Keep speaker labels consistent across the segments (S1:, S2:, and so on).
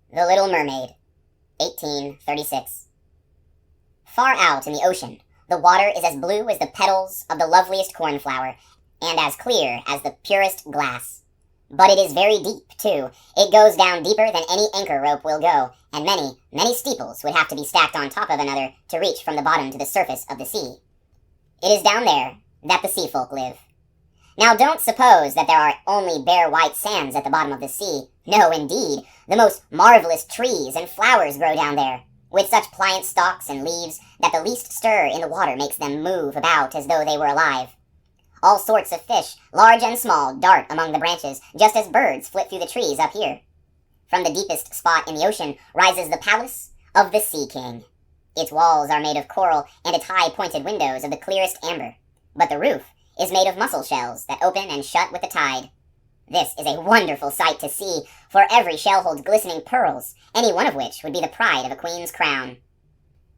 S1: The Little Mermaid, 1836. Far out in the ocean, the water is as blue as the petals of the loveliest cornflower, and as clear as the purest glass. But it is very deep, too. It goes down deeper than any anchor rope will go, and many, many steeples would have to be stacked on top of another to reach from the bottom to the surface of the sea. It is down there that the sea folk live. Now don't suppose that there are only bare white sands at the bottom of the sea. No, indeed. The most marvelous trees and flowers grow down there, with such pliant stalks and leaves that the least stir in the water makes them move about as though they were alive. All sorts of fish, large and small, dart among the branches, just as birds flit through the trees up here. From the deepest spot in the ocean rises the palace of the Sea King. Its walls are made of coral, and its high pointed windows of the clearest amber, but the roof is made of mussel shells that open and shut with the tide. This is a wonderful sight to see, for every shell holds glistening pearls, any one of which would be the pride of a queen's crown.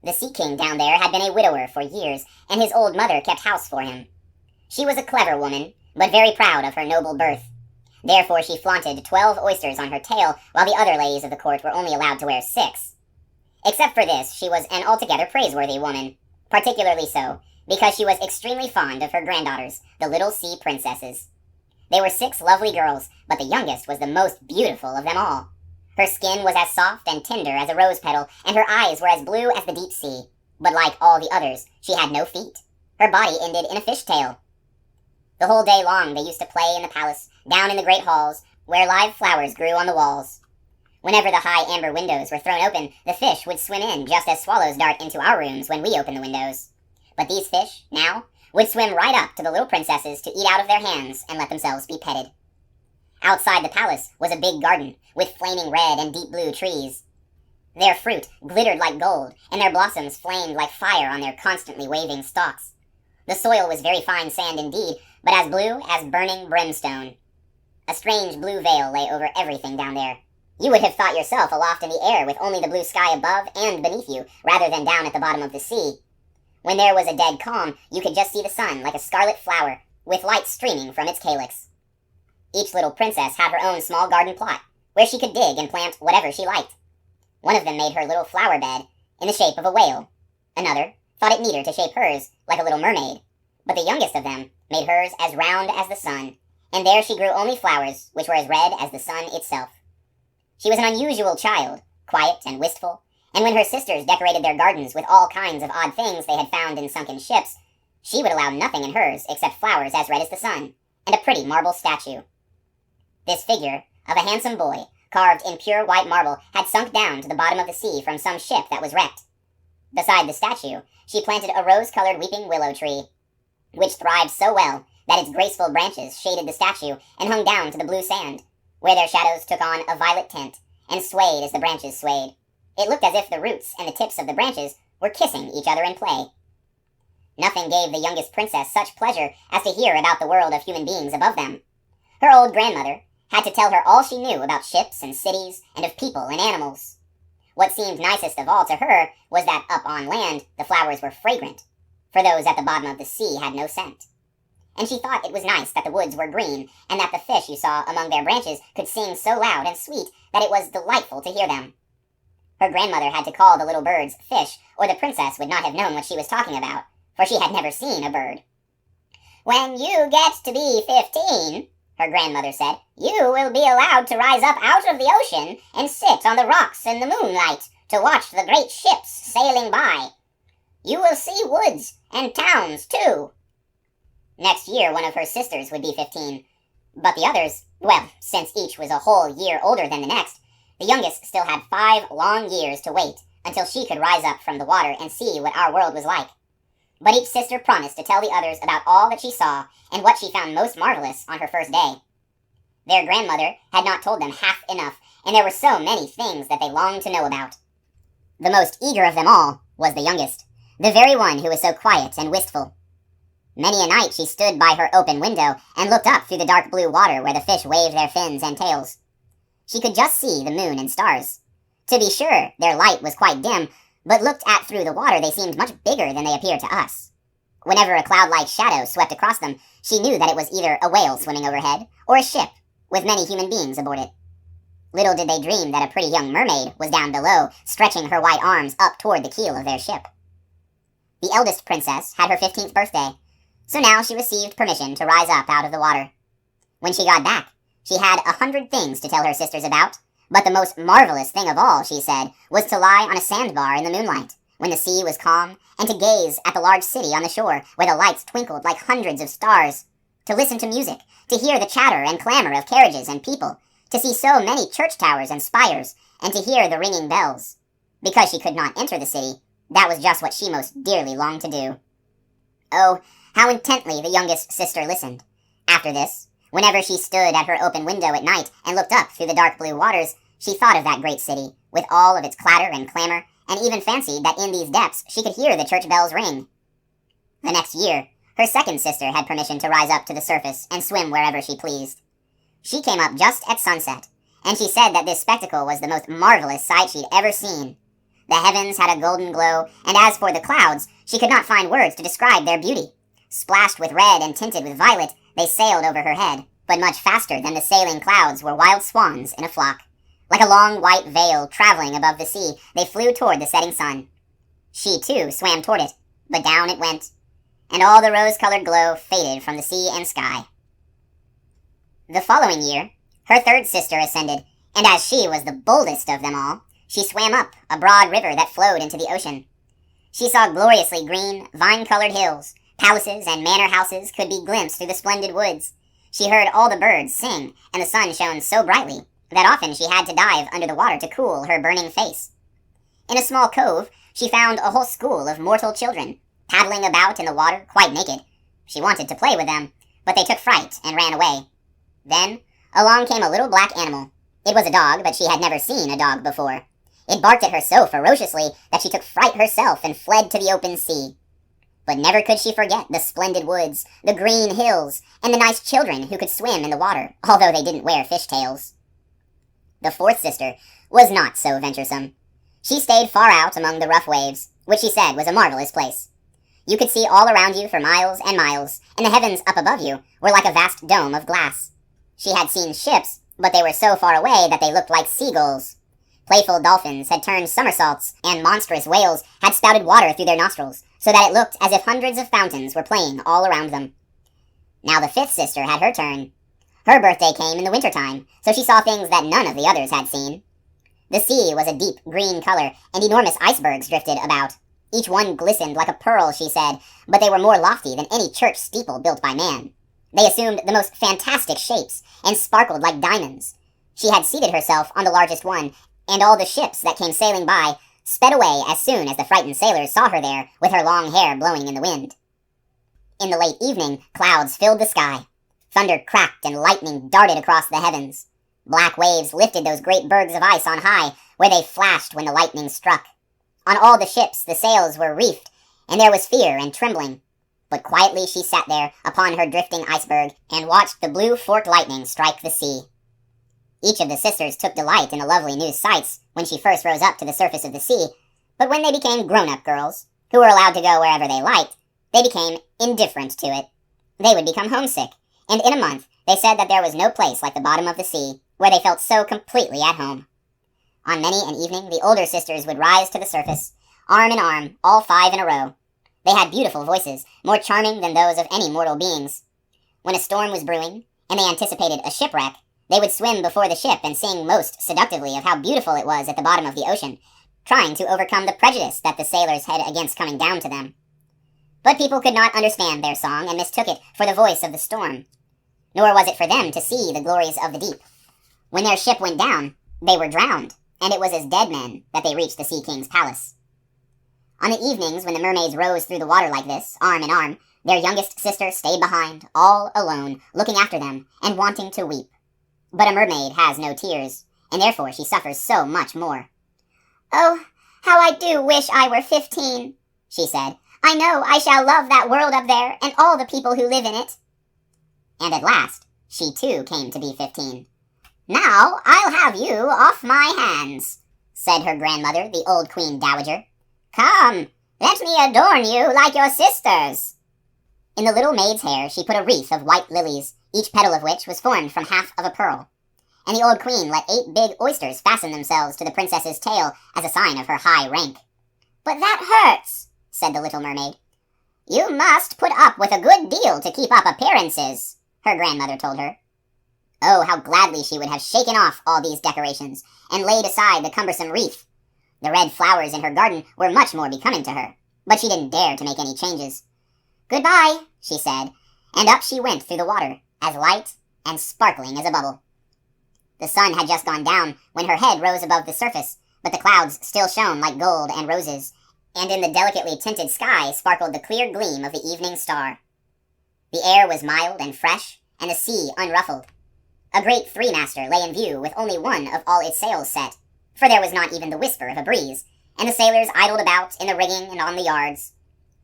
S1: The Sea King down there had been a widower for years, and his old mother kept house for him. She was a clever woman, but very proud of her noble birth. Therefore she flaunted 12 oysters on her tail, while the other ladies of the court were only allowed to wear 6. Except for this, she was an altogether praiseworthy woman, particularly so, because she was extremely fond of her granddaughters, the little sea princesses. They were 6 lovely girls, but the youngest was the most beautiful of them all. Her skin was as soft and tender as a rose petal, and her eyes were as blue as the deep sea. But like all the others, she had no feet. Her body ended in a fishtail. The whole day long they used to play in the palace, down in the great halls, where live flowers grew on the walls. Whenever the high amber windows were thrown open, the fish would swim in just as swallows dart into our rooms when we open the windows. But these fish, now, would swim right up to the little princesses to eat out of their hands and let themselves be petted. Outside the palace was a big garden, with flaming red and deep blue trees. Their fruit glittered like gold, and their blossoms flamed like fire on their constantly waving stalks. The soil was very fine sand indeed, but as blue as burning brimstone. A strange blue veil lay over everything down there. You would have thought yourself aloft in the air with only the blue sky above and beneath you, rather than down at the bottom of the sea. When there was a dead calm, you could just see the sun like a scarlet flower, with light streaming from its calyx. Each little princess had her own small garden plot, where she could dig and plant whatever she liked. One of them made her little flower bed in the shape of a whale. Another thought it neater to shape hers like a little mermaid. But the youngest of them made hers as round as the sun, and there she grew only flowers which were as red as the sun itself. She was an unusual child, quiet and wistful, and when her sisters decorated their gardens with all kinds of odd things they had found in sunken ships, she would allow nothing in hers except flowers as red as the sun, and a pretty marble statue. This figure of a handsome boy, carved in pure white marble, had sunk down to the bottom of the sea from some ship that was wrecked. Beside the statue, she planted a rose-colored weeping willow tree, which thrived so well that its graceful branches shaded the statue and hung down to the blue sand, where their shadows took on a violet tint and swayed as the branches swayed. It looked as if the roots and the tips of the branches were kissing each other in play. Nothing gave the youngest princess such pleasure as to hear about the world of human beings above them. Her old grandmother had to tell her all she knew about ships and cities and of people and animals. What seemed nicest of all to her was that up on land the flowers were fragrant, for those at the bottom of the sea had no scent. And she thought it was nice that the woods were green, and that the fish you saw among their branches could sing so loud and sweet that it was delightful to hear them. Her grandmother had to call the little birds fish, or the princess would not have known what she was talking about, for she had never seen a bird. "When you get to be 15, her grandmother said, "you will be allowed to rise up out of the ocean and sit on the rocks in the moonlight to watch the great ships sailing by. You will see woods and towns, too." Next year, one of her sisters would be 15, but the others, well, since each was a whole year older than the next, the youngest still had 5 long years to wait until she could rise up from the water and see what our world was like. But each sister promised to tell the others about all that she saw and what she found most marvelous on her first day. Their grandmother had not told them half enough, and there were so many things that they longed to know about. The most eager of them all was the youngest, the very one who was so quiet and wistful. Many a night she stood by her open window and looked up through the dark blue water where the fish waved their fins and tails. She could just see the moon and stars. To be sure, their light was quite dim, but looked at through the water they seemed much bigger than they appeared to us. Whenever a cloud-like shadow swept across them, she knew that it was either a whale swimming overhead or a ship with many human beings aboard it. Little did they dream that a pretty young mermaid was down below, stretching her white arms up toward the keel of their ship. The eldest princess had her 15th birthday, so now she received permission to rise up out of the water. When she got back, she had 100 things to tell her sisters about, but the most marvelous thing of all, she said, was to lie on a sandbar in the moonlight, when the sea was calm, and to gaze at the large city on the shore, where the lights twinkled like hundreds of stars, to listen to music, to hear the chatter and clamor of carriages and people, to see so many church towers and spires, and to hear the ringing bells. Because she could not enter the city, that was just what she most dearly longed to do. Oh, how intently the youngest sister listened. After this, whenever she stood at her open window at night and looked up through the dark blue waters, she thought of that great city, with all of its clatter and clamor, and even fancied that in these depths she could hear the church bells ring. The next year, her second sister had permission to rise up to the surface and swim wherever she pleased. She came up just at sunset, and she said that this spectacle was the most marvelous sight she'd ever seen. The heavens had a golden glow, and as for the clouds, she could not find words to describe their beauty. Splashed with red and tinted with violet, they sailed over her head, but much faster than the sailing clouds were wild swans in a flock. Like a long white veil traveling above the sea, they flew toward the setting sun. She, too, swam toward it, but down it went, and all the rose-colored glow faded from the sea and sky. The following year, her third sister ascended, and as she was the boldest of them all, she swam up a broad river that flowed into the ocean. She saw gloriously green, vine-colored hills. Palaces and manor houses could be glimpsed through the splendid woods. She heard all the birds sing, and the sun shone so brightly that often she had to dive under the water to cool her burning face. In a small cove, she found a whole school of mortal children, paddling about in the water quite naked. She wanted to play with them, but they took fright and ran away. Then, along came a little black animal. It was a dog, but she had never seen a dog before. It barked at her so ferociously that she took fright herself and fled to the open sea. But never could she forget the splendid woods, the green hills, and the nice children who could swim in the water, although they didn't wear fishtails. The fourth sister was not so venturesome. She stayed far out among the rough waves, which she said was a marvelous place. You could see all around you for miles and miles, and the heavens up above you were like a vast dome of glass. She had seen ships, but they were so far away that they looked like seagulls. Playful dolphins had turned somersaults, and monstrous whales had spouted water through their nostrils, so that it looked as if hundreds of fountains were playing all around them. Now the fifth sister had her turn. Her birthday came in the winter-time, so she saw things that none of the others had seen. The sea was a deep green color, and enormous icebergs drifted about. Each one glistened like a pearl, she said, but they were more lofty than any church steeple built by man. They assumed the most fantastic shapes, and sparkled like diamonds. She had seated herself on the largest one, and all the ships that came sailing by sped away as soon as the frightened sailors saw her there, with her long hair blowing in the wind. In the late evening, clouds filled the sky. Thunder cracked and lightning darted across the heavens. Black waves lifted those great bergs of ice on high, where they flashed when the lightning struck. On all the ships the sails were reefed, and there was fear and trembling. But quietly she sat there upon her drifting iceberg, and watched the blue forked lightning strike the sea. Each of the sisters took delight in the lovely new sights when she first rose up to the surface of the sea, but when they became grown-up girls, who were allowed to go wherever they liked, they became indifferent to it. They would become homesick, and in a month they said that there was no place like the bottom of the sea, where they felt so completely at home. On many an evening the older sisters would rise to the surface, arm in arm, all 5 in a row. They had beautiful voices, more charming than those of any mortal beings. When a storm was brewing, and they anticipated a shipwreck, they would swim before the ship and sing most seductively of how beautiful it was at the bottom of the ocean, trying to overcome the prejudice that the sailors had against coming down to them. But people could not understand their song and mistook it for the voice of the storm. Nor was it for them to see the glories of the deep. When their ship went down, they were drowned, and it was as dead men that they reached the Sea King's palace. On the evenings when the mermaids rose through the water like this, arm in arm, their youngest sister stayed behind, all alone, looking after them, and wanting to weep. But a mermaid has no tears, and therefore she suffers so much more. "Oh, how I do wish I were 15, she said. "I know I shall love that world up there, and all the people who live in it." And at last, she too came to be 15. "Now I'll have you off my hands," said her grandmother, the old Queen Dowager. "Come, let me adorn you like your sisters." In the little maid's hair she put a wreath of white lilies, each petal of which was formed from half of a pearl. and the old queen let 8 big oysters fasten themselves to the princess's tail as a sign of her high rank. "But that hurts," said the little mermaid. "You must put up with a good deal to keep up appearances," her grandmother told her. Oh, how gladly she would have shaken off all these decorations and laid aside the cumbersome wreath. The red flowers in her garden were much more becoming to her, but she didn't dare to make any changes. "Goodbye," she said, and up she went through the water, as light and sparkling as a bubble. The sun had just gone down when her head rose above the surface, but the clouds still shone like gold and roses, and in the delicately tinted sky sparkled the clear gleam of the evening star. The air was mild and fresh, and the sea unruffled. A great three-master lay in view with only one of all its sails set, for there was not even the whisper of a breeze, and the sailors idled about in the rigging and on the yards.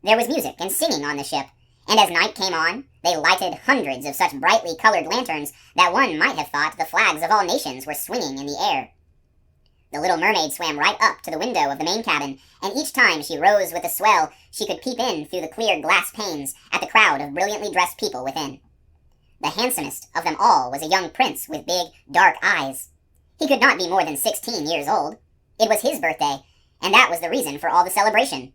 S1: There was music and singing on the ship, and as night came on, they lighted hundreds of such brightly colored lanterns that one might have thought the flags of all nations were swinging in the air. The little mermaid swam right up to the window of the main cabin, and each time she rose with the swell, she could peep in through the clear glass panes at the crowd of brilliantly dressed people within. The handsomest of them all was a young prince with big, dark eyes. He could not be more than 16 years old. It was his birthday, and that was the reason for all the celebration.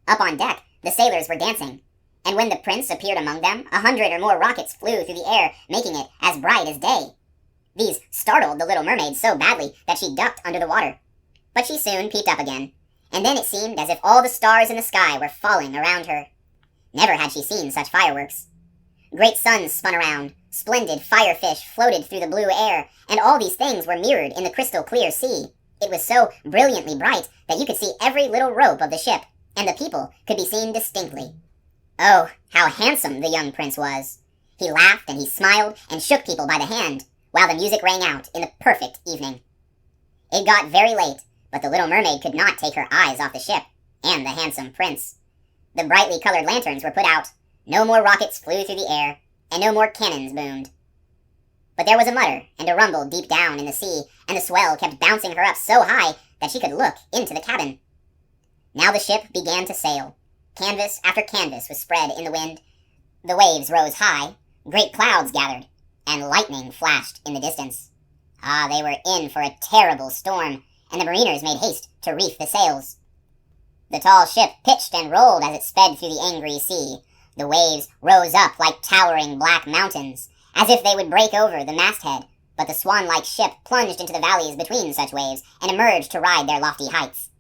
S1: Up on deck, the sailors were dancing, and when the prince appeared among them, 100 or more rockets flew through the air, making it as bright as day. These startled the little mermaid so badly that she ducked under the water. But she soon peeped up again, and then it seemed as if all the stars in the sky were falling around her. Never had she seen such fireworks. Great suns spun around, splendid firefish floated through the blue air, and all these things were mirrored in the crystal clear sea. It was so brilliantly bright that you could see every little rope of the ship, and the people could be seen distinctly. Oh, how handsome the young prince was! He laughed and he smiled and shook people by the hand, while the music rang out in the perfect evening. It got very late, but the little mermaid could not take her eyes off the ship and the handsome prince. The brightly colored lanterns were put out, no more rockets flew through the air, and no more cannons boomed. But there was a mutter and a rumble deep down in the sea, and the swell kept bouncing her up so high that she could look into the cabin. Now the ship began to sail. Canvas after canvas was spread in the wind. The waves rose high, great clouds gathered, and lightning flashed in the distance. Ah, they were in for a terrible storm, and the mariners made haste to reef the sails. The tall ship pitched and rolled as it sped through the angry sea. The waves rose up like towering black mountains, as if they would break over the masthead, but the swan-like ship plunged into the valleys between such waves and emerged to ride their lofty heights.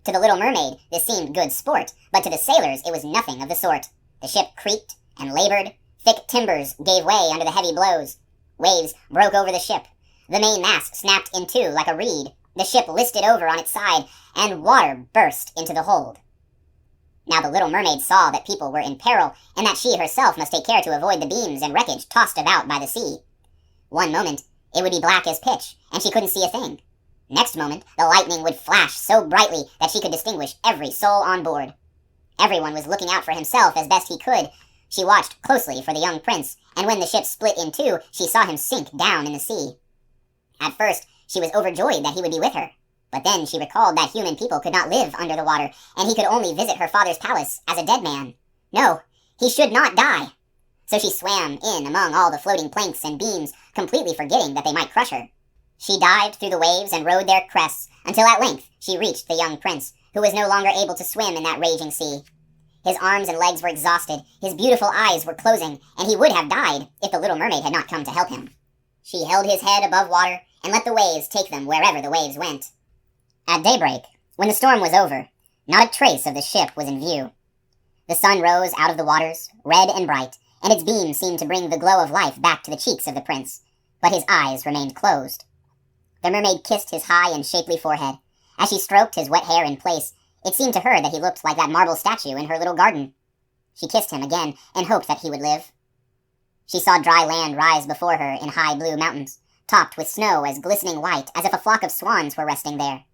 S1: To the little mermaid this seemed good sport, but to the sailors it was nothing of the sort. The ship creaked and labored. Thick timbers gave way under the heavy blows. Waves broke over the ship. The main mast snapped in two like a reed. The ship listed over on its side, and water burst into the hold. Now the little mermaid saw that people were in peril, and that she herself must take care to avoid the beams and wreckage tossed about by the sea. One moment it would be black as pitch, and she couldn't see a thing. Next moment the lightning would flash so brightly that she could distinguish every soul on board. Everyone was looking out for himself as best he could. She watched closely for the young prince, and when the ship split in two, she saw him sink down in the sea. At first she was overjoyed that he would be with her. But then she recalled that human people could not live under the water, and he could only visit her father's palace as a dead man. No, he should not die. So she swam in among all the floating planks and beams, completely forgetting that they might crush her. She dived through the waves and rode their crests, until at length she reached the young prince, who was no longer able to swim in that raging sea. His arms and legs were exhausted, his beautiful eyes were closing, and he would have died if the little mermaid had not come to help him. She held his head above water, and let the waves take them wherever the waves went. At daybreak, when the storm was over, not a trace of the ship was in view. The sun rose out of the waters, red and bright, and its beams seemed to bring the glow of life back to the cheeks of the prince, but his eyes remained closed. The mermaid kissed his high and shapely forehead. As she stroked his wet hair in place, it seemed to her that he looked like that marble statue in her little garden. She kissed him again and hoped that he would live. She saw dry land rise before her in high blue mountains, topped with snow as glistening white as if a flock of swans were resting there.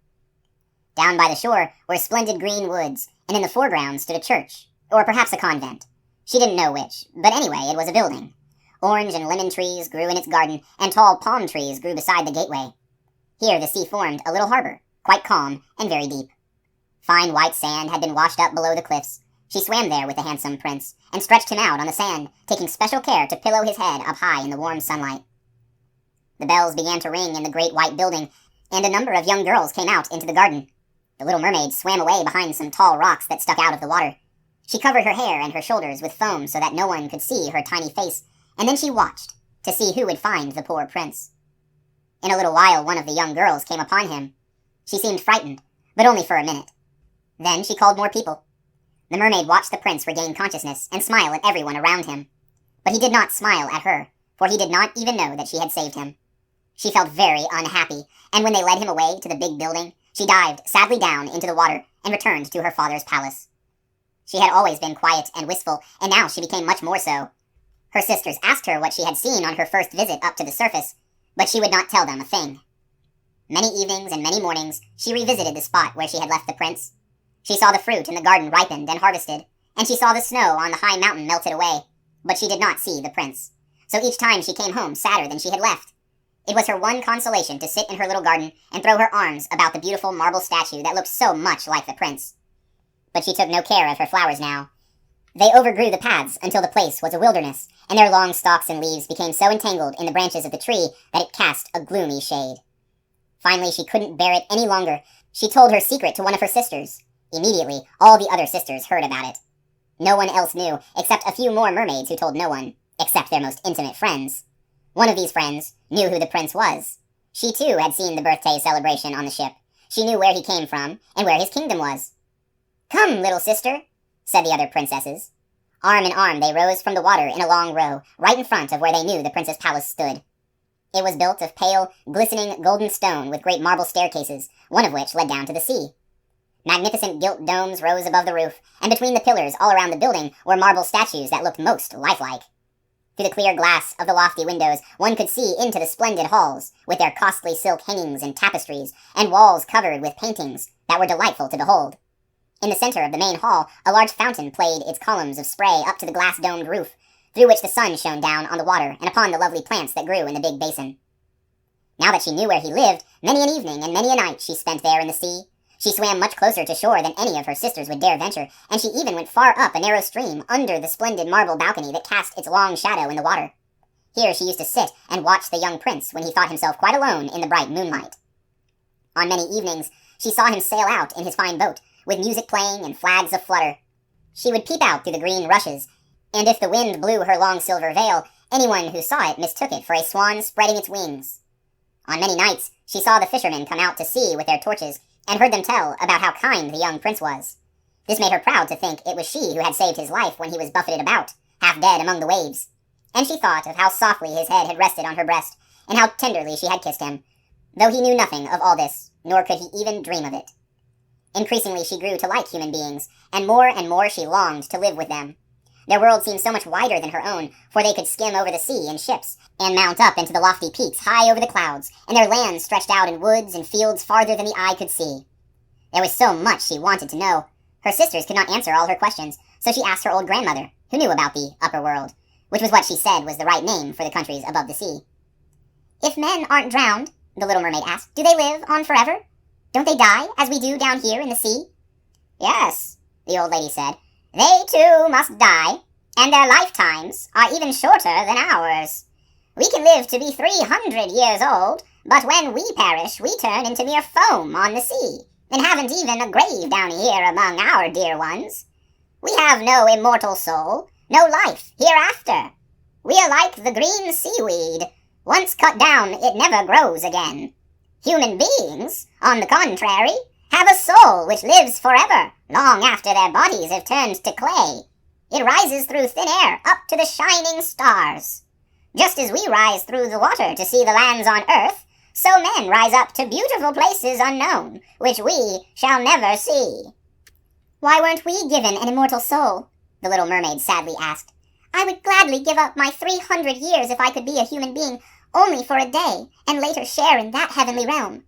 S1: Down by the shore were splendid green woods, and in the foreground stood a church, or perhaps a convent. She didn't know which, but anyway, it was a building. Orange and lemon trees grew in its garden, and tall palm trees grew beside the gateway. Here the sea formed a little harbor, quite calm and very deep. Fine white sand had been washed up below the cliffs. She swam there with the handsome prince, and stretched him out on the sand, taking special care to pillow his head up high in the warm sunlight. The bells began to ring in the great white building, and a number of young girls came out into the garden. The little mermaid swam away behind some tall rocks that stuck out of the water. She covered her hair and her shoulders with foam so that no one could see her tiny face, and then she watched to see who would find the poor prince. In a little while, one of the young girls came upon him. She seemed frightened, but only for a minute. Then she called more people. The mermaid watched the prince regain consciousness and smile at everyone around him. But he did not smile at her, for he did not even know that she had saved him. She felt very unhappy, and when they led him away to the big building, she dived sadly down into the water and returned to her father's palace. She had always been quiet and wistful, and now she became much more so. Her sisters asked her what she had seen on her first visit up to the surface, but she would not tell them a thing. Many evenings and many mornings, she revisited the spot where she had left the prince. She saw the fruit in the garden ripened and harvested, and she saw the snow on the high mountain melted away, but she did not see the prince. So each time she came home sadder than she had left. It was her one consolation to sit in her little garden and throw her arms about the beautiful marble statue that looked so much like the prince. But she took no care of her flowers now. They overgrew the paths until the place was a wilderness, and their long stalks and leaves became so entangled in the branches of the tree that it cast a gloomy shade. Finally, she couldn't bear it any longer. She told her secret to one of her sisters. Immediately, all the other sisters heard about it. No one else knew, except a few more mermaids who told no one, except their most intimate friends. One of these friends knew who the prince was. She too had seen the birthday celebration on the ship. She knew where he came from and where his kingdom was. "Come, little sister," said the other princesses. Arm in arm they rose from the water in a long row, right in front of where they knew the prince's palace stood. It was built of pale, glistening golden stone with great marble staircases, one of which led down to the sea. Magnificent gilt domes rose above the roof, and between the pillars all around the building were marble statues that looked most lifelike. Through the clear glass of the lofty windows, one could see into the splendid halls, with their costly silk hangings and tapestries, and walls covered with paintings that were delightful to behold. In the center of the main hall, a large fountain played its columns of spray up to the glass-domed roof, through which the sun shone down on the water and upon the lovely plants that grew in the big basin. Now that she knew where he lived, many an evening and many a night she spent there in the sea. She swam much closer to shore than any of her sisters would dare venture, and she even went far up a narrow stream under the splendid marble balcony that cast its long shadow in the water. Here she used to sit and watch the young prince when he thought himself quite alone in the bright moonlight. On many evenings she saw him sail out in his fine boat, with music playing and flags aflutter. She would peep out through the green rushes, and if the wind blew her long silver veil, anyone who saw it mistook it for a swan spreading its wings. On many nights she saw the fishermen come out to sea with their torches, and heard them tell about how kind the young prince was. This made her proud to think it was she who had saved his life when he was buffeted about, half dead among the waves. And she thought of how softly his head had rested on her breast, and how tenderly she had kissed him, though he knew nothing of all this, nor could he even dream of it. Increasingly she grew to like human beings, and more she longed to live with them. Their world seemed so much wider than her own, for they could skim over the sea in ships, and mount up into the lofty peaks high over the clouds, and their lands stretched out in woods and fields farther than the eye could see. There was so much she wanted to know. Her sisters could not answer all her questions, so she asked her old grandmother, who knew about the upper world, which was what she said was the right name for the countries above the sea. "If men aren't drowned," the little mermaid asked, "do they live on forever? Don't they die, as we do down here in the sea?" "Yes," the old lady said, "they too must die, and their lifetimes are even shorter than ours. We can live to be 300 years old, but when we perish, we turn into mere foam on the sea, and haven't even a grave down here among our dear ones. We have no immortal soul, no life hereafter. We are like the green seaweed. Once cut down, it never grows again. Human beings, on the contrary, have a soul which lives forever, long after their bodies have turned to clay. It rises through thin air up to the shining stars. Just as we rise through the water to see the lands on earth, so men rise up to beautiful places unknown, which we shall never see." "Why weren't we given an immortal soul?" the little mermaid sadly asked. "I would gladly give up my 300 years if I could be a human being only for a day, and later share in that heavenly realm."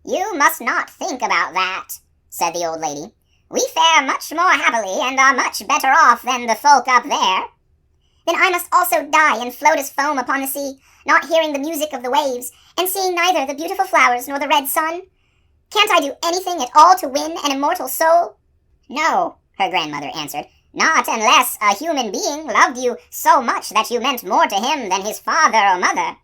S1: "You must not think about that," said the old lady. "We fare much more happily and are much better off than the folk up there." "Then I must also die and float as foam upon the sea, not hearing the music of the waves, and seeing neither the beautiful flowers nor the red sun? Can't I do anything at all to win an immortal soul?" "No," her grandmother answered, "not unless a human being loved you so much that you meant more to him than his father or mother.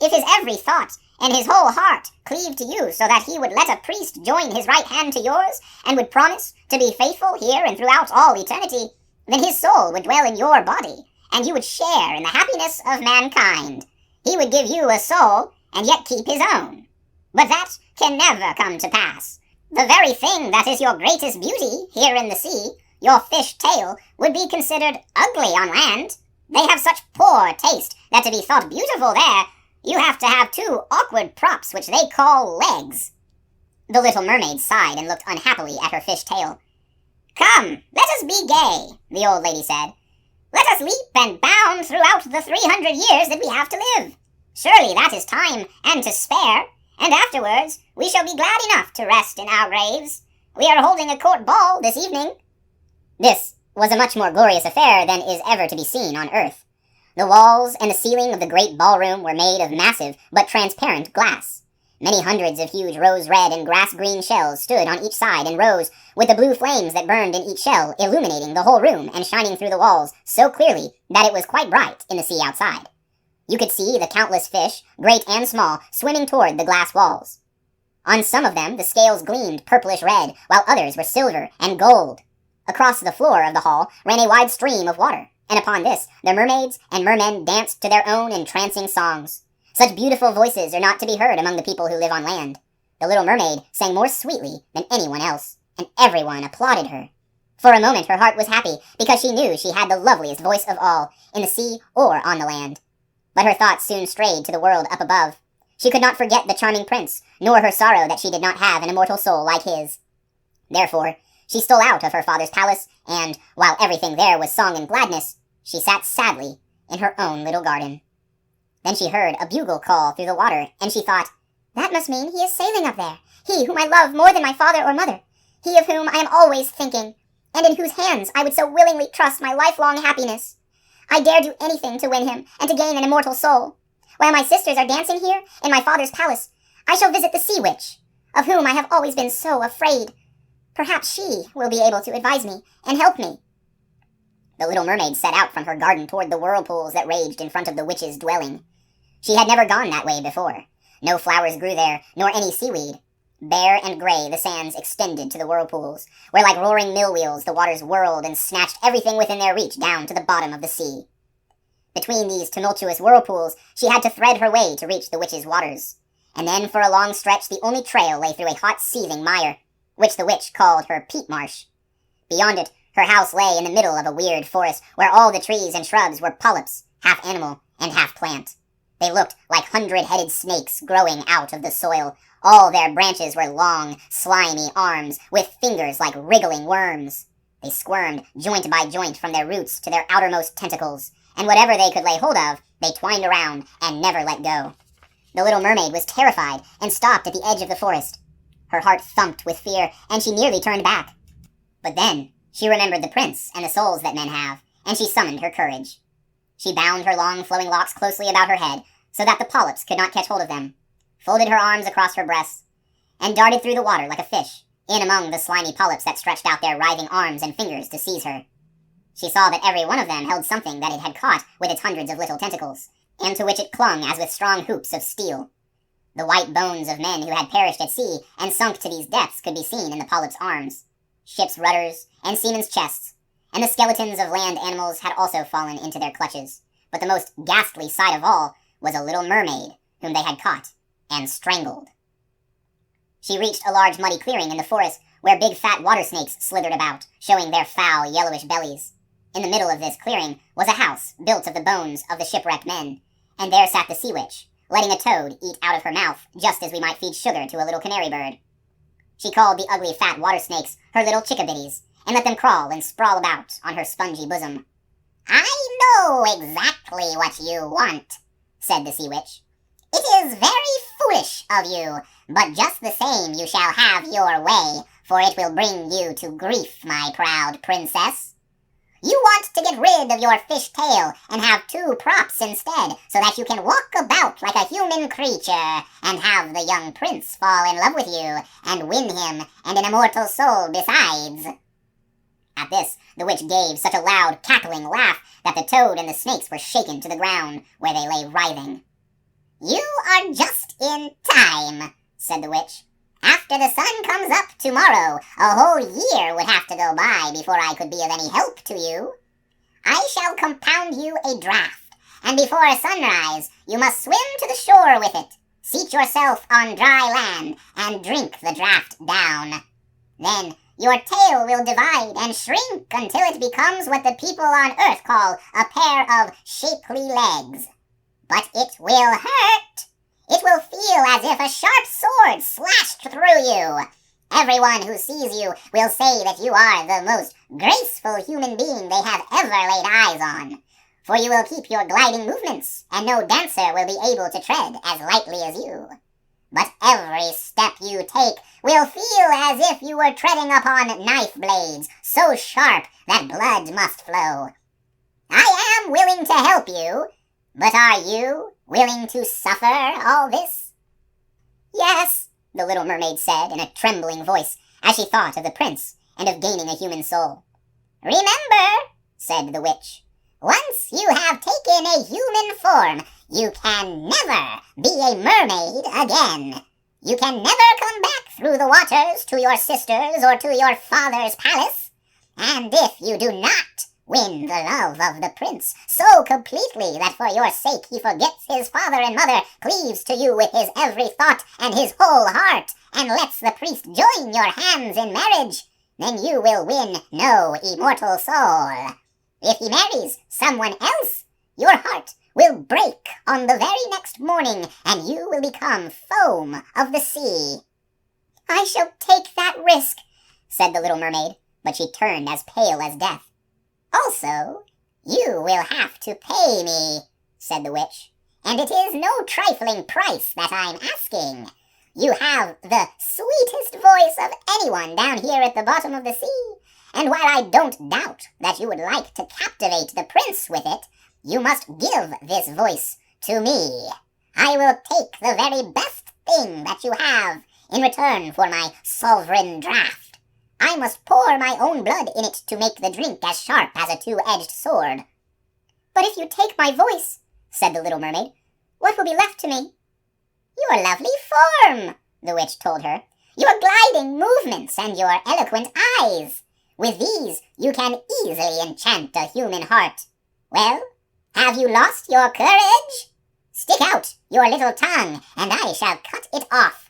S1: if his every thought and his whole heart cleave to you so that he would let a priest join his right hand to yours and would promise to be faithful here and throughout all eternity, then his soul would dwell in your body, and you would share in the happiness of mankind. He would give you a soul and yet keep his own. But that can never come to pass. The very thing that is your greatest beauty here in the sea, your fish tail, would be considered ugly on land. They have such poor taste that to be thought beautiful there, you have to have two awkward props which they call legs. The little mermaid sighed and looked unhappily at her fish tail. Come, let us be gay, the old lady said. Let us leap and bound throughout the 300 years that we have to live. Surely that is time and to spare, and afterwards we shall be glad enough to rest in our graves. We are holding a court ball this evening. This was a much more glorious affair than is ever to be seen on earth. The walls and the ceiling of the great ballroom were made of massive but transparent glass. Many hundreds of huge rose-red and grass-green shells stood on each side in rows, with the blue flames that burned in each shell illuminating the whole room and shining through the walls so clearly that it was quite bright in the sea outside. You could see the countless fish, great and small, swimming toward the glass walls. On some of them the scales gleamed purplish red, while others were silver and gold. Across the floor of the hall ran a wide stream of water, and upon this the mermaids and mermen danced to their own entrancing songs. Such beautiful voices are not to be heard among the people who live on land. The little mermaid sang more sweetly than anyone else, and everyone applauded her. For a moment her heart was happy, because she knew she had the loveliest voice of all, in the sea or on the land. But her thoughts soon strayed to the world up above. She could not forget the charming prince, nor her sorrow that she did not have an immortal soul like his. Therefore, she stole out of her father's palace, and, while everything there was song and gladness, she sat sadly in her own little garden. Then she heard a bugle call through the water, and she thought, "That must mean he is sailing up there, he whom I love more than my father or mother, he of whom I am always thinking, and in whose hands I would so willingly trust my lifelong happiness. I dare do anything to win him, and to gain an immortal soul. While my sisters are dancing here, in my father's palace, I shall visit the sea witch, of whom I have always been so afraid. Perhaps she will be able to advise me and help me." The little mermaid set out from her garden toward the whirlpools that raged in front of the witch's dwelling. She had never gone that way before. No flowers grew there, nor any seaweed. Bare and gray the sands extended to the whirlpools, where like roaring mill wheels the waters whirled and snatched everything within their reach down to the bottom of the sea. Between these tumultuous whirlpools she had to thread her way to reach the witch's waters, and then for a long stretch the only trail lay through a hot seething mire, which the witch called her peat marsh. Beyond it, her house lay in the middle of a weird forest, where all the trees and shrubs were polyps, half animal and half plant. They looked like 100-headed snakes growing out of the soil. All their branches were long, slimy arms, with fingers like wriggling worms. They squirmed joint by joint from their roots to their outermost tentacles, and whatever they could lay hold of, they twined around and never let go. The little mermaid was terrified and stopped at the edge of the forest. Her heart thumped with fear, and she nearly turned back. But then she remembered the prince and the souls that men have, and she summoned her courage. She bound her long flowing locks closely about her head, so that the polyps could not catch hold of them, folded her arms across her breasts, and darted through the water like a fish, in among the slimy polyps that stretched out their writhing arms and fingers to seize her. She saw that every one of them held something that it had caught with its hundreds of little tentacles, and to which it clung as with strong hoops of steel. The white bones of men who had perished at sea and sunk to these depths could be seen in the polyps' arms, ships' rudders, and seamen's chests, and the skeletons of land animals had also fallen into their clutches. But the most ghastly sight of all was a little mermaid whom they had caught and strangled. She reached a large muddy clearing in the forest where big fat water snakes slithered about, showing their foul yellowish bellies. In the middle of this clearing was a house built of the bones of the shipwrecked men, and there sat the sea witch, letting a toad eat out of her mouth just as we might feed sugar to a little canary bird. She called the ugly fat water snakes her little chickabiddies, and let them crawl and sprawl about on her spongy bosom. "I know exactly what you want," said the sea witch. "It is very foolish of you, but just the same you shall have your way, for it will bring you to grief, my proud princess. You want to get rid of your fish tail and have two props instead, so that you can walk about like a human creature and have the young prince fall in love with you and win him and an immortal soul besides." At this, the witch gave such a loud, cackling laugh that the toad and the snakes were shaken to the ground, where they lay writhing. "You are just in time," said the witch. "After the sun comes up tomorrow, a whole year would have to go by before I could be of any help to you. I shall compound you a draught, and before sunrise you must swim to the shore with it. Seat yourself on dry land, and drink the draught down. Then your tail will divide and shrink until it becomes what the people on earth call a pair of shapely legs. But it will hurt. It will feel as if a sharp sword slashed through you. Everyone who sees you will say that you are the most graceful human being they have ever laid eyes on. For you will keep your gliding movements, and no dancer will be able to tread as lightly as you. But every step you take will feel as if you were treading upon knife blades, so sharp that blood must flow. I am willing to help you, but are you willing to suffer all this?" "Yes," the little mermaid said in a trembling voice, as she thought of the prince and of gaining a human soul. "Remember," said the witch, "once you have taken a human form, you can never be a mermaid again. You can never come back through the waters to your sisters or to your father's palace. And if you do not win the love of the prince so completely that for your sake he forgets his father and mother, cleaves to you with his every thought and his whole heart, and lets the priest join your hands in marriage, then you will win no immortal soul. If he marries someone else, your heart will break on the very next morning, and you will become foam of the sea." "I shall take that risk," said the little mermaid, but she turned as pale as death. "Also, you will have to pay me," said the witch, "and it is no trifling price that I'm asking. You have the sweetest voice of anyone down here at the bottom of the sea, and while I don't doubt that you would like to captivate the prince with it, you must give this voice to me. I will take the very best thing that you have in return for my sovereign draught. I must pour my own blood in it to make the drink as sharp as a two-edged sword." "But if you take my voice," said the little mermaid, "what will be left to me?" "Your lovely form," the witch told her, "your gliding movements and your eloquent eyes. With these you can easily enchant a human heart. Well, have you lost your courage? Stick out your little tongue, and I shall cut it off.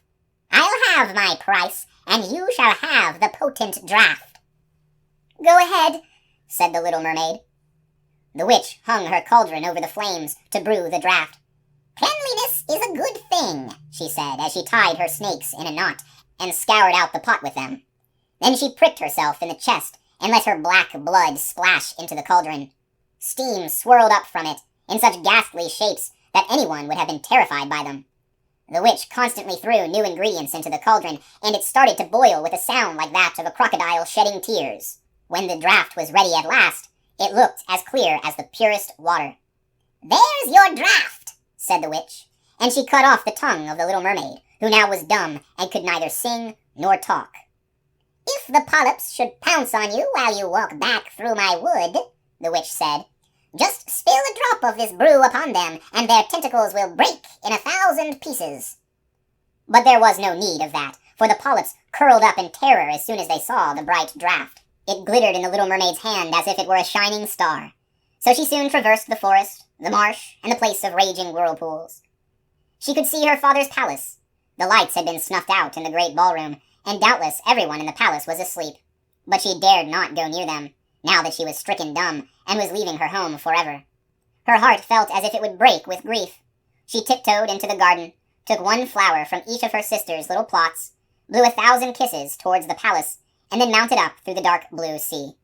S1: I'll have my price, and you shall have the potent draught." "Go ahead," said the little mermaid. The witch hung her cauldron over the flames to brew the draught. "Cleanliness is a good thing," she said as she tied her snakes in a knot and scoured out the pot with them. Then she pricked herself in the chest and let her black blood splash into the cauldron. Steam swirled up from it in such ghastly shapes that anyone would have been terrified by them. The witch constantly threw new ingredients into the cauldron, and it started to boil with a sound like that of a crocodile shedding tears. When the draught was ready at last, it looked as clear as the purest water. "There's your draught," said the witch, and she cut off the tongue of the little mermaid, who now was dumb and could neither sing nor talk. "If the polyps should pounce on you while you walk back through my wood," the witch said, "just spill a drop of this brew upon them, and their tentacles will break in 1,000 pieces." But there was no need of that, for the polyps curled up in terror as soon as they saw the bright draught. It glittered in the little mermaid's hand as if it were a shining star. So she soon traversed the forest, the marsh, and the place of raging whirlpools. She could see her father's palace. The lights had been snuffed out in the great ballroom, and doubtless everyone in the palace was asleep. But she dared not go near them, now that she was stricken dumb and was leaving her home forever. Her heart felt as if it would break with grief. She tiptoed into the garden, took one flower from each of her sister's little plots, blew 1,000 kisses towards the palace, and then mounted up through the dark blue sea.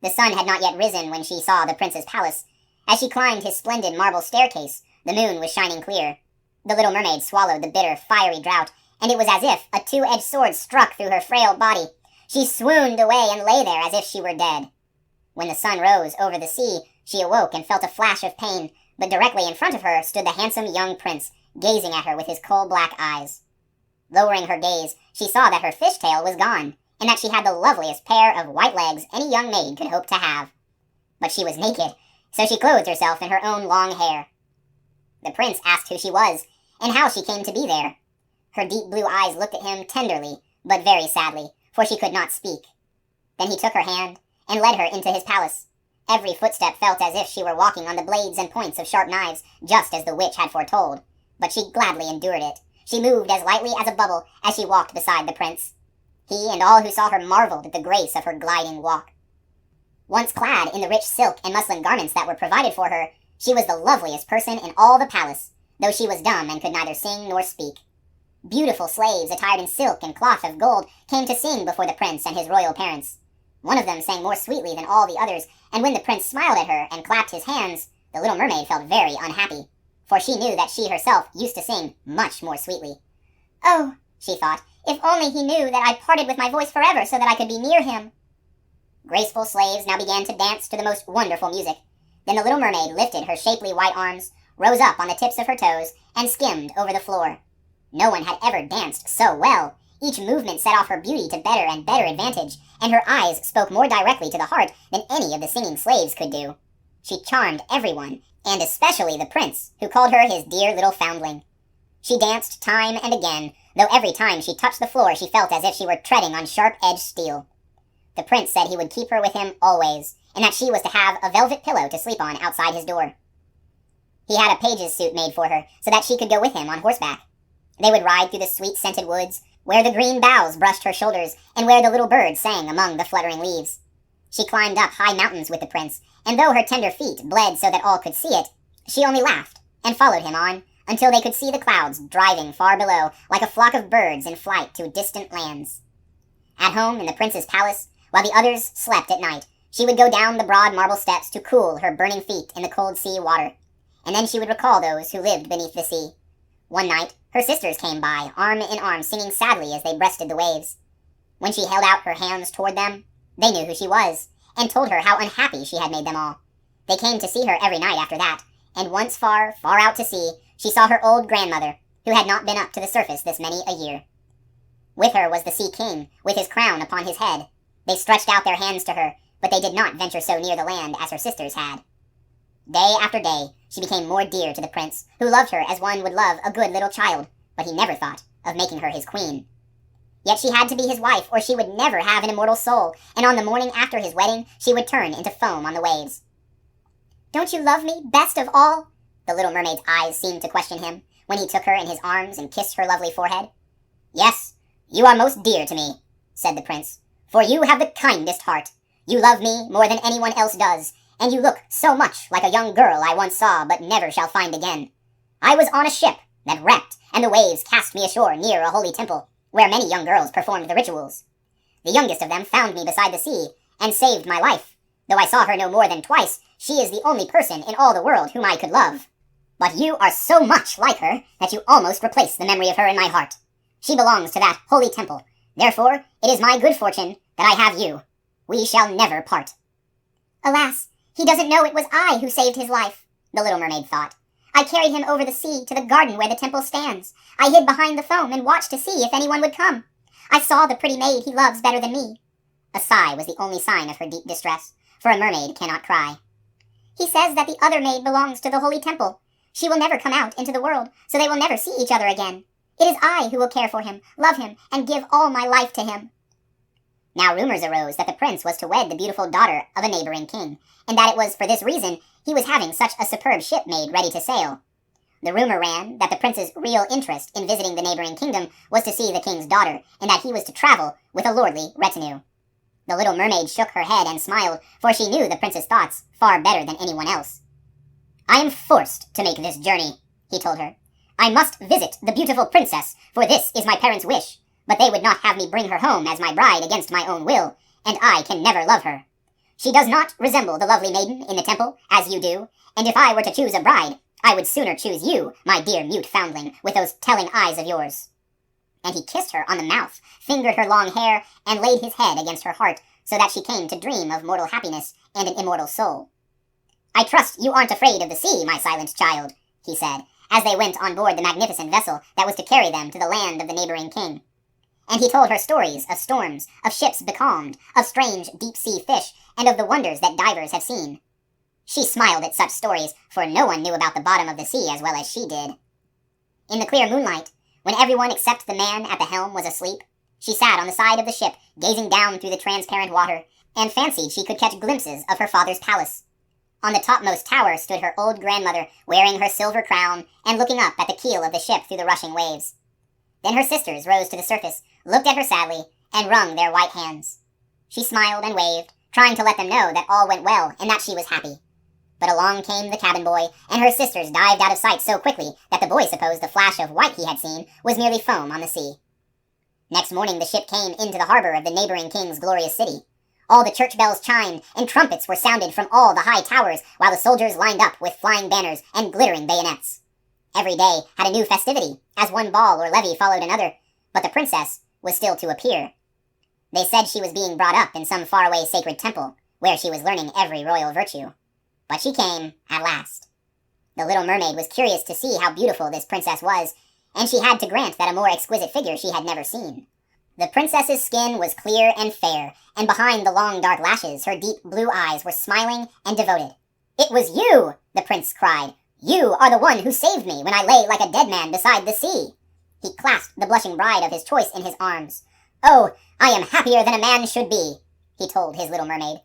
S1: The sun had not yet risen when she saw the prince's palace. As she climbed his splendid marble staircase, the moon was shining clear. The little mermaid swallowed the bitter, fiery draught, and it was as if a two-edged sword struck through her frail body. She swooned away and lay there as if she were dead. When the sun rose over the sea, she awoke and felt a flash of pain, but directly in front of her stood the handsome young prince, gazing at her with his coal-black eyes. Lowering her gaze, she saw that her fishtail was gone, and that she had the loveliest pair of white legs any young maid could hope to have. But she was naked, so she clothed herself in her own long hair. The prince asked who she was, and how she came to be there. Her deep blue eyes looked at him tenderly, but very sadly, for she could not speak. Then he took her hand, and led her into his palace. Every footstep felt as if she were walking on the blades and points of sharp knives, just as the witch had foretold. But she gladly endured it. She moved as lightly as a bubble as she walked beside the prince. He and all who saw her marveled at the grace of her gliding walk. Once clad in the rich silk and muslin garments that were provided for her, she was the loveliest person in all the palace, though she was dumb and could neither sing nor speak. Beautiful slaves attired in silk and cloth of gold came to sing before the prince and his royal parents. One of them sang more sweetly than all the others, and when the prince smiled at her and clapped his hands, the little mermaid felt very unhappy, for she knew that she herself used to sing much more sweetly. "Oh," she thought, "if only he knew that I parted with my voice forever so that I could be near him." Graceful slaves now began to dance to the most wonderful music. Then the little mermaid lifted her shapely white arms, rose up on the tips of her toes, and skimmed over the floor. No one had ever danced so well. Each movement set off her beauty to better and better advantage, and her eyes spoke more directly to the heart than any of the singing slaves could do. She charmed everyone, and especially the prince, who called her his dear little foundling. She danced time and again, though every time she touched the floor she felt as if she were treading on sharp-edged steel. The prince said he would keep her with him always, and that she was to have a velvet pillow to sleep on outside his door. He had a page's suit made for her, so that she could go with him on horseback. They would ride through the sweet-scented woods, where the green boughs brushed her shoulders, and where the little birds sang among the fluttering leaves. She climbed up high mountains with the prince, and though her tender feet bled so that all could see it, she only laughed, and followed him on, until they could see the clouds driving far below, like a flock of birds in flight to distant lands. At home in the prince's palace, while the others slept at night, she would go down the broad marble steps to cool her burning feet in the cold sea water, and then she would recall those who lived beneath the sea. One night, her sisters came by, arm in arm, singing sadly as they breasted the waves. When she held out her hands toward them, they knew who she was, and told her how unhappy she had made them all. They came to see her every night after that, and once far, far out to sea, she saw her old grandmother, who had not been up to the surface this many a year. With her was the Sea King, with his crown upon his head. They stretched out their hands to her, but they did not venture so near the land as her sisters had. Day after day, she became more dear to the prince, who loved her as one would love a good little child, but he never thought of making her his queen. Yet she had to be his wife, or she would never have an immortal soul, and on the morning after his wedding, she would turn into foam on the waves. "Don't you love me best of all?" The little mermaid's eyes seemed to question him, when he took her in his arms and kissed her lovely forehead. "Yes, you are most dear to me," said the prince, "for you have the kindest heart. You love me more than anyone else does, and you look so much like a young girl I once saw but never shall find again. I was on a ship that wrecked, and the waves cast me ashore near a holy temple, where many young girls performed the rituals. The youngest of them found me beside the sea, and saved my life. Though I saw her no more than twice, she is the only person in all the world whom I could love. But you are so much like her that you almost replace the memory of her in my heart. She belongs to that holy temple. Therefore, it is my good fortune that I have you. We shall never part." "Alas, he doesn't know it was I who saved his life," the little mermaid thought. "I carried him over the sea to the garden where the temple stands. I hid behind the foam and watched to see if anyone would come. I saw the pretty maid he loves better than me." A sigh was the only sign of her deep distress, for a mermaid cannot cry. "He says that the other maid belongs to the holy temple. She will never come out into the world, so they will never see each other again. It is I who will care for him, love him, and give all my life to him." Now rumors arose that the prince was to wed the beautiful daughter of a neighboring king, and that it was for this reason he was having such a superb ship made ready to sail. The rumor ran that the prince's real interest in visiting the neighboring kingdom was to see the king's daughter, and that he was to travel with a lordly retinue. The little mermaid shook her head and smiled, for she knew the prince's thoughts far better than anyone else. "I am forced to make this journey," he told her. "I must visit the beautiful princess, for this is my parents' wish, but they would not have me bring her home as my bride against my own will, and I can never love her. She does not resemble the lovely maiden in the temple, as you do, and if I were to choose a bride, I would sooner choose you, my dear mute foundling, with those telling eyes of yours." And he kissed her on the mouth, fingered her long hair, and laid his head against her heart, so that she came to dream of mortal happiness and an immortal soul. "I trust you aren't afraid of the sea, my silent child," he said, as they went on board the magnificent vessel that was to carry them to the land of the neighboring king. And he told her stories of storms, of ships becalmed, of strange deep-sea fish, and of the wonders that divers have seen. She smiled at such stories, for no one knew about the bottom of the sea as well as she did. In the clear moonlight, when everyone except the man at the helm was asleep, she sat on the side of the ship, gazing down through the transparent water, and fancied she could catch glimpses of her father's palace. On the topmost tower stood her old grandmother, wearing her silver crown, and looking up at the keel of the ship through the rushing waves. Then her sisters rose to the surface, looked at her sadly, and wrung their white hands. She smiled and waved, trying to let them know that all went well and that she was happy. But along came the cabin boy, and her sisters dived out of sight so quickly that the boy supposed the flash of white he had seen was merely foam on the sea. Next morning the ship came into the harbor of the neighboring king's glorious city. All the church bells chimed, and trumpets were sounded from all the high towers, while the soldiers lined up with flying banners and glittering bayonets. Every day had a new festivity, as one ball or levee followed another, but the princess was still to appear. They said she was being brought up in some faraway sacred temple, where she was learning every royal virtue. But she came, at last. The Little Mermaid was curious to see how beautiful this princess was, and she had to grant that a more exquisite figure she had never seen. The princess's skin was clear and fair, and behind the long dark lashes her deep blue eyes were smiling and devoted. "It was you!" the prince cried. "You are the one who saved me when I lay like a dead man beside the sea." He clasped the blushing bride of his choice in his arms. "Oh, I am happier than a man should be," he told his little mermaid.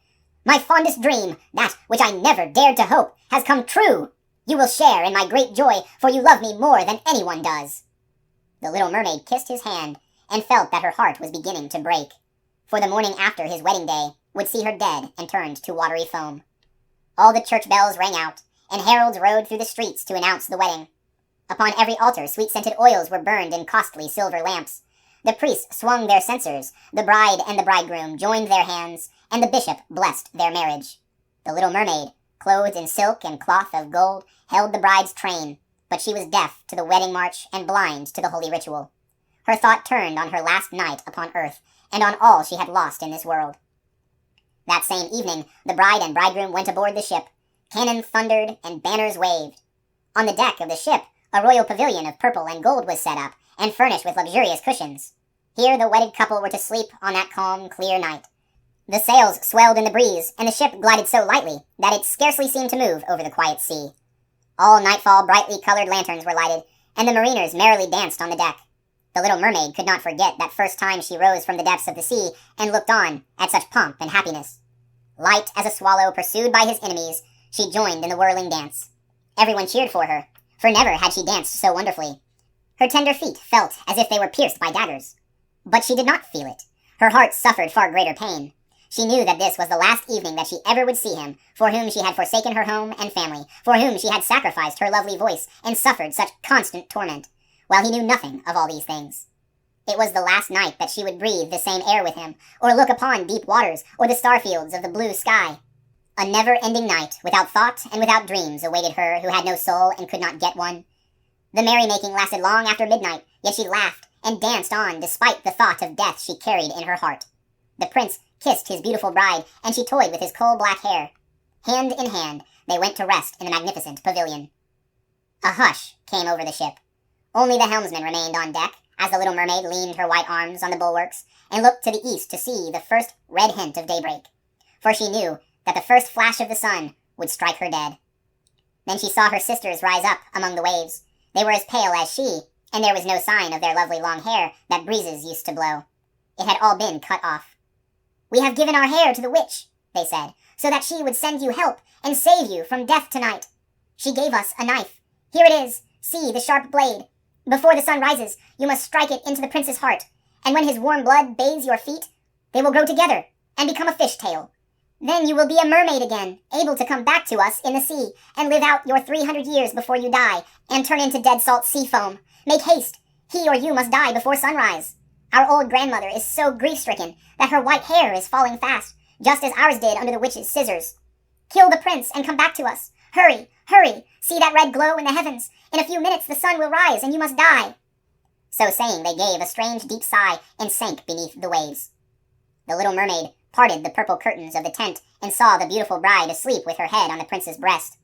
S1: "My fondest dream, that which I never dared to hope, has come true. You will share in my great joy, for you love me more than anyone does." The little mermaid kissed his hand, and felt that her heart was beginning to break, for the morning after his wedding day would see her dead and turned to watery foam. All the church bells rang out, and heralds rode through the streets to announce the wedding. Upon every altar sweet-scented oils were burned in costly silver lamps. The priests swung their censers, the bride and the bridegroom joined their hands, and the bishop blessed their marriage. The little mermaid, clothed in silk and cloth of gold, held the bride's train, but she was deaf to the wedding march and blind to the holy ritual. Her thought turned on her last night upon earth, and on all she had lost in this world. That same evening, the bride and bridegroom went aboard the ship. Cannon thundered, and banners waved. On the deck of the ship, a royal pavilion of purple and gold was set up, and furnished with luxurious cushions. Here the wedded couple were to sleep on that calm, clear night. The sails swelled in the breeze, and the ship glided so lightly that it scarcely seemed to move over the quiet sea. All nightfall brightly colored lanterns were lighted, and the mariners merrily danced on the deck. The little mermaid could not forget that first time she rose from the depths of the sea and looked on at such pomp and happiness. Light as a swallow pursued by his enemies, she joined in the whirling dance. Everyone cheered for her, for never had she danced so wonderfully. Her tender feet felt as if they were pierced by daggers. But she did not feel it. Her heart suffered far greater pain. She knew that this was the last evening that she ever would see him, for whom she had forsaken her home and family, for whom she had sacrificed her lovely voice and suffered such constant torment, while he knew nothing of all these things. It was the last night that she would breathe the same air with him, or look upon deep waters, or the star-fields of the blue sky. A never-ending night, without thought and without dreams, awaited her who had no soul and could not get one. The merrymaking lasted long after midnight, yet she laughed and danced on despite the thought of death she carried in her heart. The prince kissed his beautiful bride, and she toyed with his coal-black hair. Hand in hand, they went to rest in the magnificent pavilion. A hush came over the ship. Only the helmsman remained on deck, as the little mermaid leaned her white arms on the bulwarks, and looked to the east to see the first red hint of daybreak, for she knew that the first flash of the sun would strike her dead. Then she saw her sisters rise up among the waves. They were as pale as she, and there was no sign of their lovely long hair that breezes used to blow. It had all been cut off. "We have given our hair to the witch," they said, "so that she would send you help and save you from death tonight. She gave us a knife. Here it is. See the sharp blade. Before the sun rises, you must strike it into the prince's heart, and when his warm blood bathes your feet, they will grow together and become a fishtail. Then you will be a mermaid again, able to come back to us in the sea, and live out your 300 years before you die, and turn into dead salt sea foam. Make haste. He or you must die before sunrise. Our old grandmother is so grief-stricken that her white hair is falling fast, just as ours did under the witch's scissors. Kill the prince and come back to us. Hurry, hurry. See that red glow in the heavens. In a few minutes the sun will rise, and you must die." So saying, they gave a strange deep sigh and sank beneath the waves. The little mermaid parted the purple curtains of the tent and saw the beautiful bride asleep with her head on the prince's breast.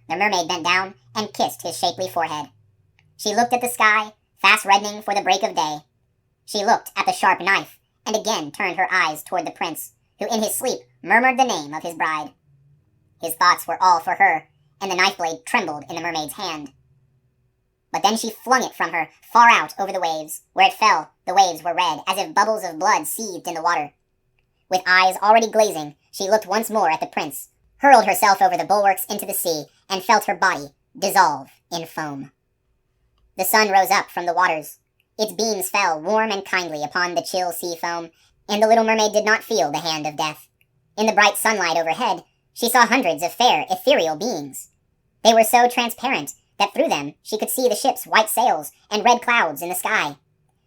S1: The mermaid bent down and kissed his shapely forehead. She looked at the sky, fast reddening for the break of day. She looked at the sharp knife, and again turned her eyes toward the prince, who in his sleep murmured the name of his bride. His thoughts were all for her, and the knife blade trembled in the mermaid's hand. But then she flung it from her, far out over the waves. Where it fell, the waves were red, as if bubbles of blood seethed in the water. With eyes already glazing, she looked once more at the prince, hurled herself over the bulwarks into the sea, and felt her body dissolve in foam. The sun rose up from the waters. Its beams fell warm and kindly upon the chill sea foam, and the little mermaid did not feel the hand of death. In the bright sunlight overhead, she saw hundreds of fair, ethereal beings. They were so transparent that through them she could see the ship's white sails and red clouds in the sky.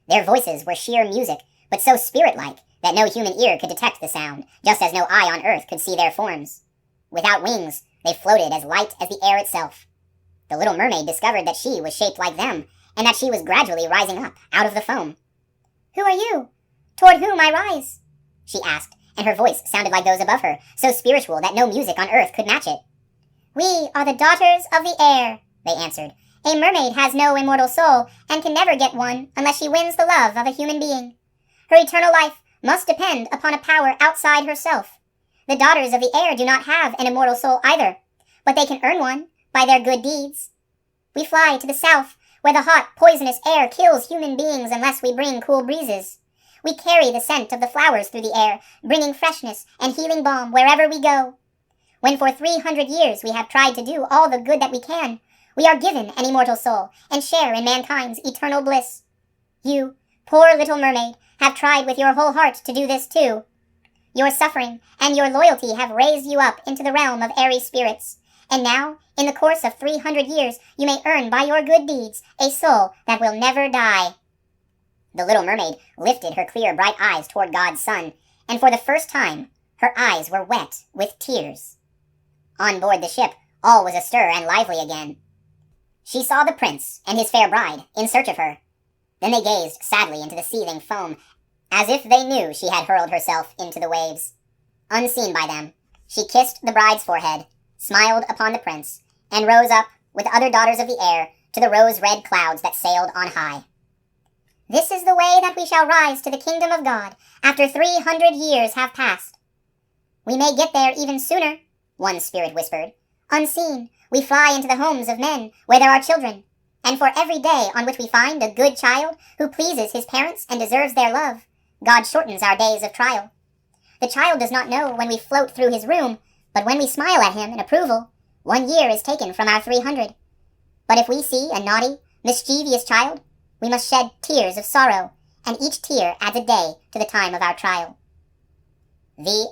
S1: Their voices were sheer music, but so spirit-like that no human ear could detect the sound, just as no eye on earth could see their forms. Without wings, they floated as light as the air itself. The little mermaid discovered that she was shaped like them, and that she was gradually rising up out of the foam. "Who are you? Toward whom I rise?" she asked, and her voice sounded like those above her, so spiritual that no music on earth could match it. "We are the daughters of the air," they answered. "A mermaid has no immortal soul, and can never get one unless she wins the love of a human being. Her eternal life must depend upon a power outside herself. The daughters of the air do not have an immortal soul either, but they can earn one by their good deeds. We fly to the south, where the hot, poisonous air kills human beings unless we bring cool breezes. We carry the scent of the flowers through the air, bringing freshness and healing balm wherever we go. When for 300 years we have tried to do all the good that we can, we are given an immortal soul and share in mankind's eternal bliss. You, poor little mermaid, have tried with your whole heart to do this too. Your suffering and your loyalty have raised you up into the realm of airy spirits, and now, in the course of 300 years, you may earn by your good deeds a soul that will never die." The little mermaid lifted her clear, bright eyes toward God's sun, and for the first time, her eyes were wet with tears. On board the ship, all was astir and lively again. She saw the prince and his fair bride in search of her. Then they gazed sadly into the seething foam, as if they knew she had hurled herself into the waves. Unseen by them, she kissed the bride's forehead, smiled upon the prince, and rose up with the other daughters of the air to the rose-red clouds that sailed on high. "This is the way that we shall rise to the kingdom of God after 300 years have passed." "We may get there even sooner," one spirit whispered. "Unseen, we fly into the homes of men where there are children, and for every day on which we find a good child who pleases his parents and deserves their love, God shortens our days of trial. The child does not know when we float through his room, but when we smile at him in approval, 1 year is taken from our 300. But if we see a naughty, mischievous child, we must shed tears of sorrow, and each tear adds a day to the time of our trial." The